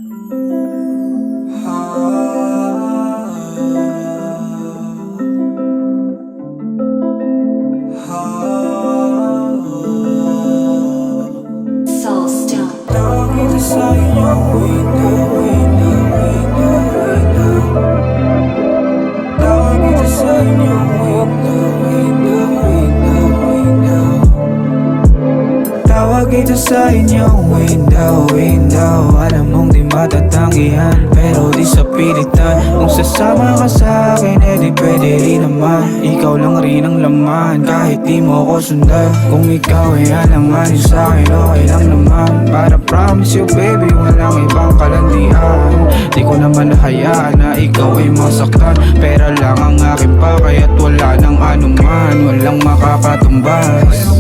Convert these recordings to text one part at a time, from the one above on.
Tawag kita sa inyong window, window, window, window. Tawag kita sa inyong window, window, window, window. Tawag kita sa inyong window, window. Alam mong di matatanggihan, pero di sa pilitan. Kung sasama ka sa akin, eh di pwede rin naman. Ikaw lang rin ang laman, kahit di mo ko sundan. Kung ikaw ay alanganin sa'kin, okay lang naman. Para promise you baby, walang ibang kalandian. Di ko naman hayaan na ikaw ay masaktan. Pera lang ang aking pa, kaya't wala nang anuman. Walang makakatumbas,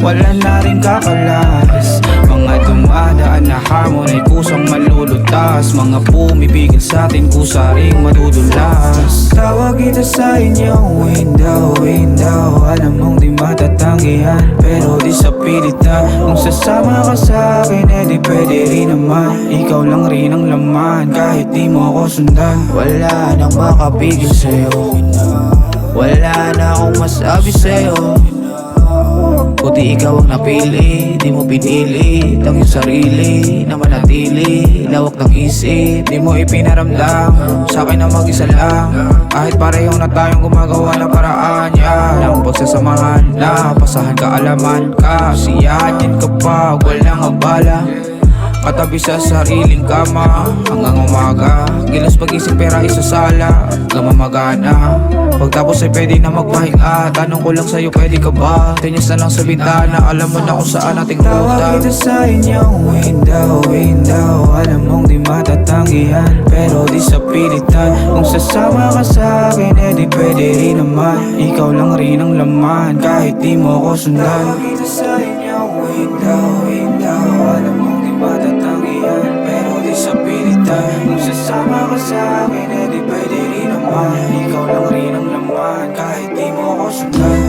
wala na rin kakalas. Mga dumadaan na hamon ay kusang malulutas. Mga pumipigil sa'tin kusa ring madudulas. Tawag kita sa inyong window, window. Alam mong di matatanggihan, pero di sa pilitan. Kung sasama ka sa akin, eh di pwede rin naman. Ikaw lang rin ang laman, kahit di mo ko sundan. Wala nang makapigil sa'yo, wala na akong masabi sa'yo. Kundi ikaw ang napili, di mo pinili ang iyong sarili na manatili, lawak ng isip. Di mo ipinaramdam sa'kin na mag-isa lang, kahit pareho na tayong gumagawa ng paraan. Ng pagsasamahan na pasahan kaalaman ka, siyahan ka pa, walang abala. Katabi sa sariling kama hanggang umaga, gilas pag-isip pera isasala, gamamagana. Pagtapos ay pwede na magpahinga. Tanong ko lang sa'yo, pwede ka ba? Tinyas na lang sa bintana, alam mo na kung saan ating ruta. Tawag kita sa inyong window, window. Alam mong di matatanggihan, pero di sa pilitan. Kung sasama ka sa akin, eh di pwede rin naman. Ikaw lang rin ang laman, kahit di mo ko sundan. Tawag kita sa inyong window, window. Alam mong di matatanggihan, pero di sa pilitan. Kung sasama ka sa akin, eh di pwede rin naman. Ikaw lang rin ang laman, kahit di mo ko sundan.